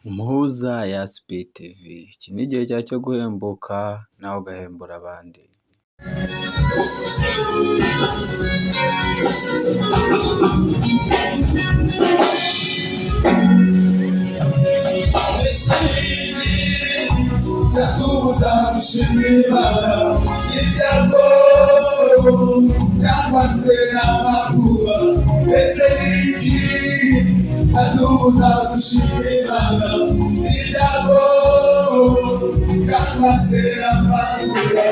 Umuhuza ya TV. Iki ni igihe cyawe cyo guhembuka nawe ugahembura abandi. Tatuza gushimira ibyago cyangwa se amakuba ese iki tatuza gushimira ibyago cyangwa se amakuba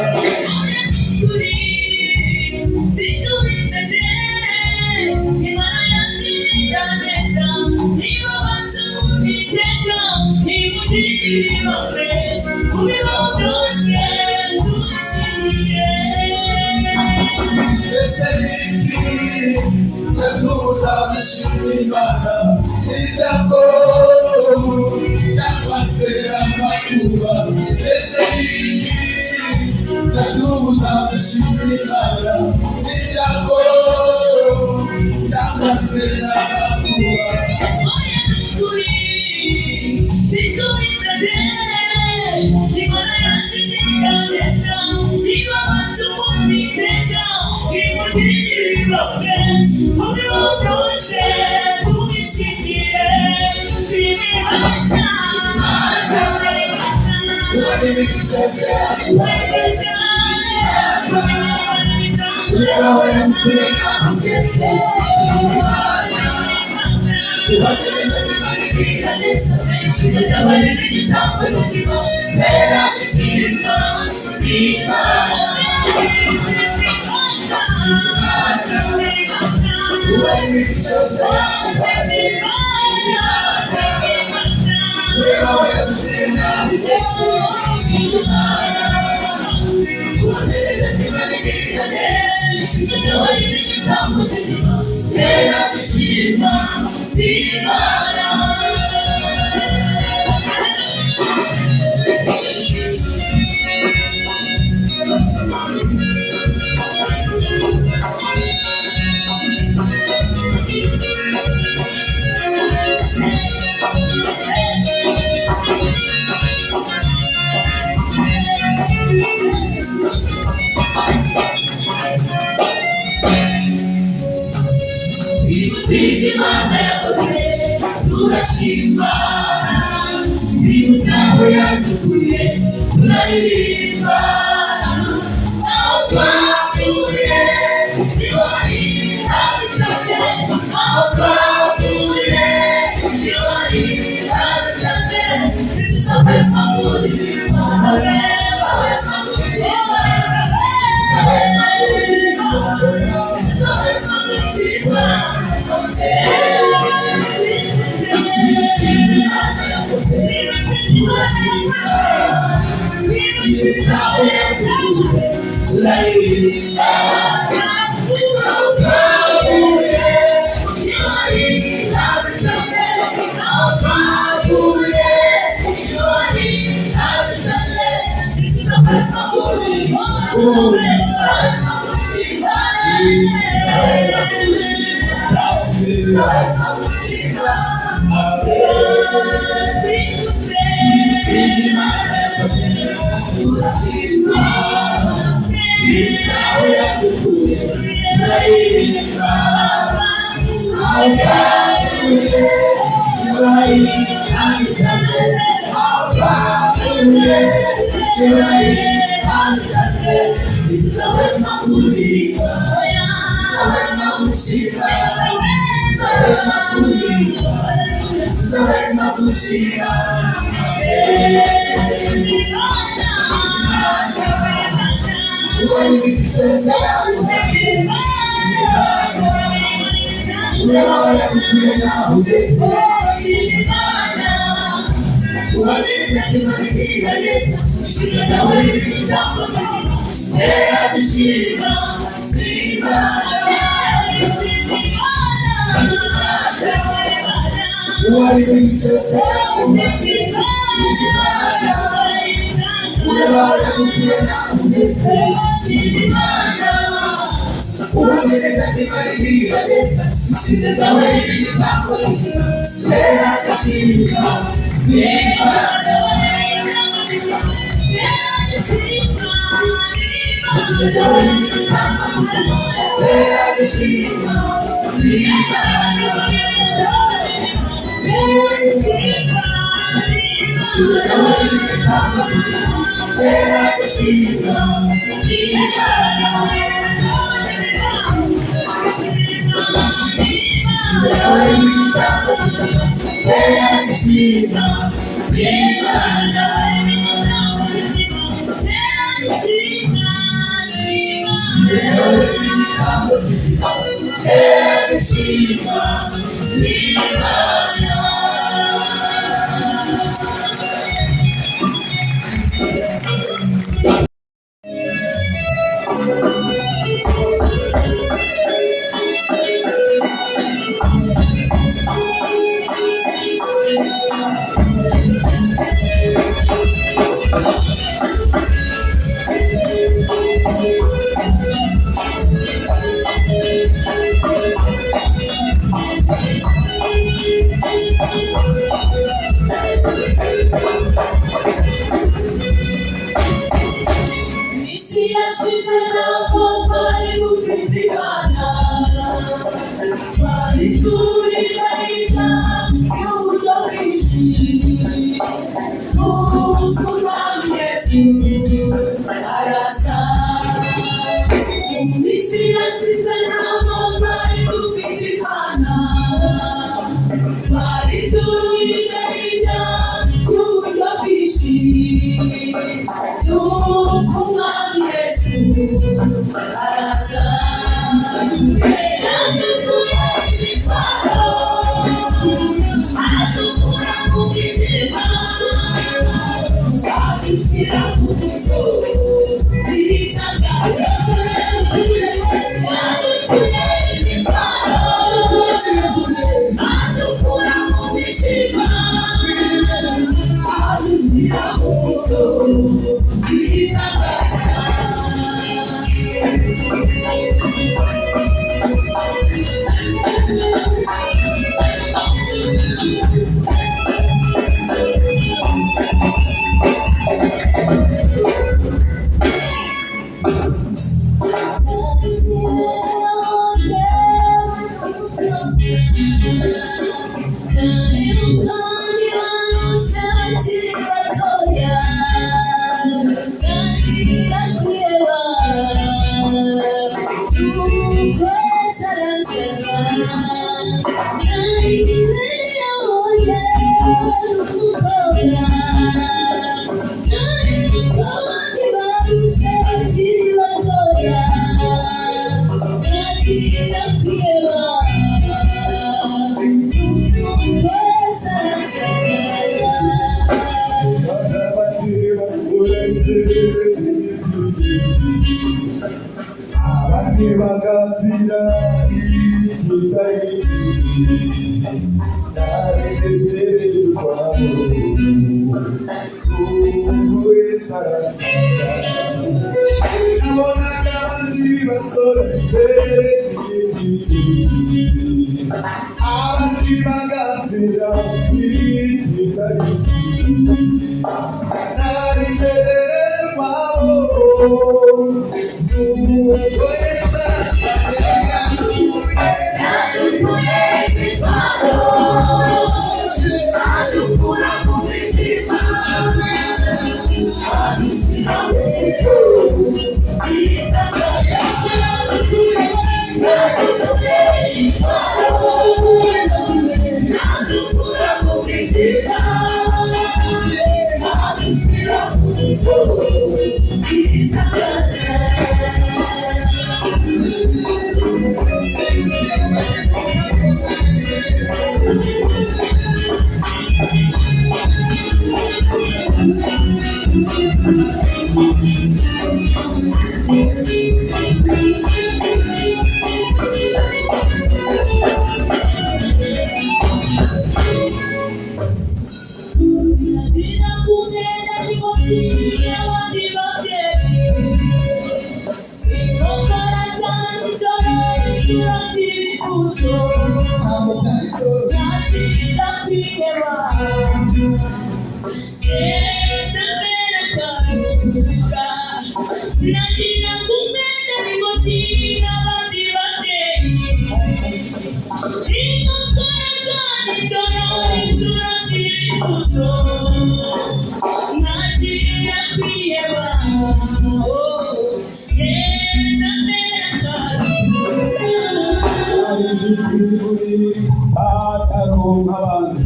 ataronka abantu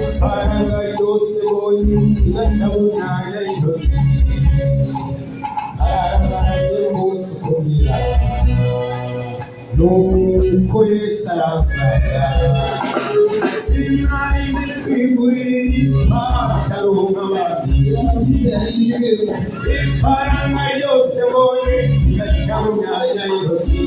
ifaranga ryose bonye igaca mu myanya y'intoki ararambaranye rwose kugira nuko Yesu aramfata sinari nzi kwigurira ataronka abantu ifaranga ryose bonye igaca mu myanya y'intoki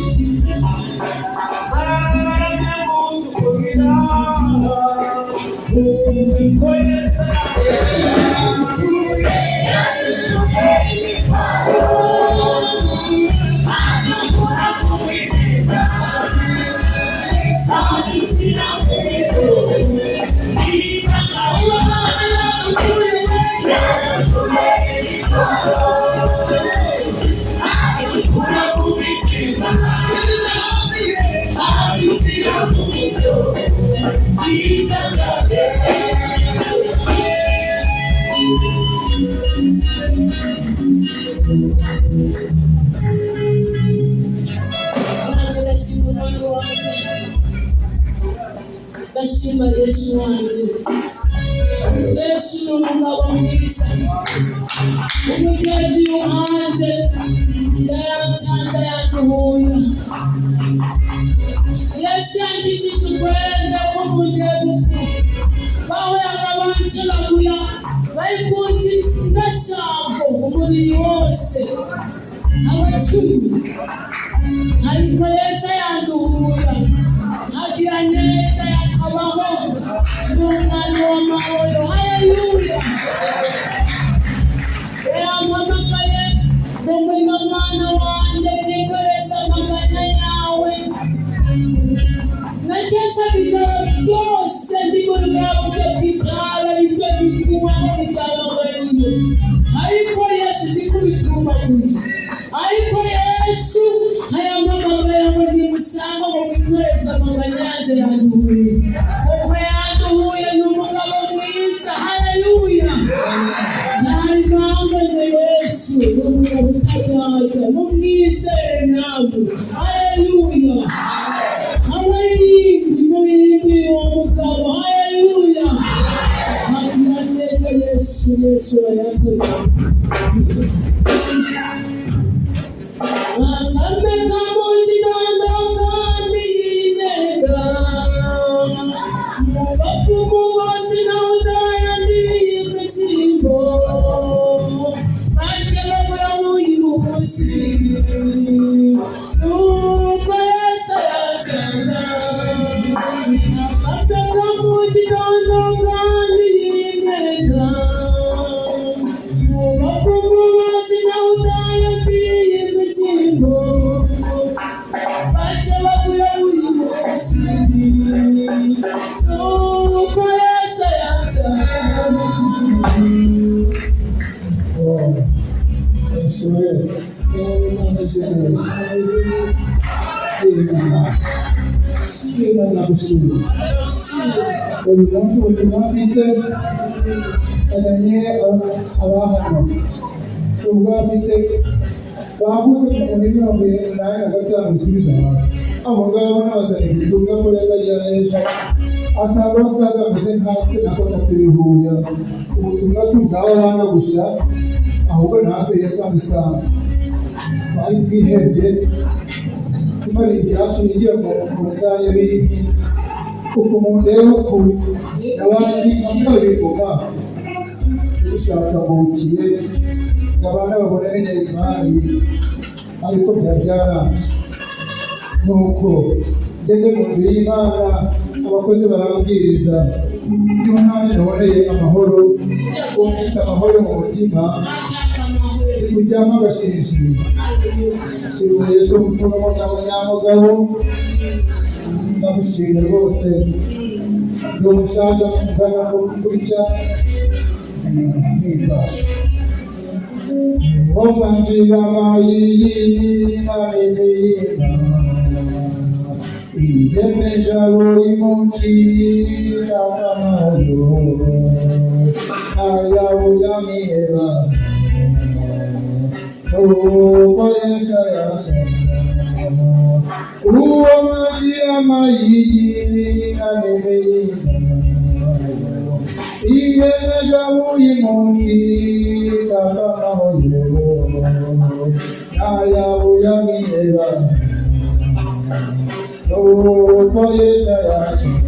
Bashima Yesu wanjye. Yesu ni umugabo mwiza, umugenzi wanjye yaransanze yanduhuye. Yesu yankijije urwembe rwo mu ndebuko, bahoraga bancuraguya bari kunkiza ndasambo umubiri wose abacumi, ariko Yesu yanduhuye agira neza yakabaho n'umwana w'amahoro. Haleluya! Yampamagaye ngo ngwino mwana wanjye nikoreze amaganya yawe. Natesaga ijoro ryose ndi muri bwa buryo bw'itabi aribyo bikubaho bitamagariye, ariko Yesu ndikubitumaguye. Ariko Yesu ayampamagaye ngo nimusanga ngo mwikoreze amaganya yanjye yanduhuye, kuko yanduhuye ni umugabo mwiza. Haleluya! Ntari mpamvu ngo Yesu ni umugabo utajyajya, mumwizere nawe. Haleluya! Abaririmbyi muririmbiye uwo mugabo. Haleluya! agira neza Yesu. Yesu yakoze. Akameka mu kiganda kandi yinega, mu bapfumu bose nawe utayandiye imikingo, bajya bagura muri munsi, nuko Yesu aracyanga. Akameka mu kiganda kandi yinega, mu bapfumu bose nawe utayandiye imikingo, bajya bagura muri munsi, nuko Yesu aracyanga. Yesu we shima ndagushima uyu munsi ubutumwa mfite azanye abahano ubwo afite bavuze muri 85 gusubiza hasi. Abo ngabo n'abazanye ubutumwa ko yazagira neza asanga basaza bameze nkatwe nako katubihuya. Ubutumwa si ubwabo bana gusa, ahubwo natwe Yesu adusanga. Twari twihebye tumara ibyacu hirya mu zanya bindi uko mundeba ko n'abandi bakabigoma gushaka bukiye abana babona n'imari, ariko byaranze. Nuko ngeze mu nzu y'Imana abakozi barambwiriza, niho naje naboneye amahoro, ufite amahoro mu mutima kuryama agashinjiri. Shimira Yesu kuko n'abanyamugabo ndamushimira rwose. Ndi umushasha mugana gutya ntibasha wangiriye iyemeje aburimucira amayo ayabuyamiheba nuko Yesu yasanga uwo mazi y'amayiyi anemeyinayo iyemeje aburimucira amayo ayabuyamiheba nuko Yesu yasanga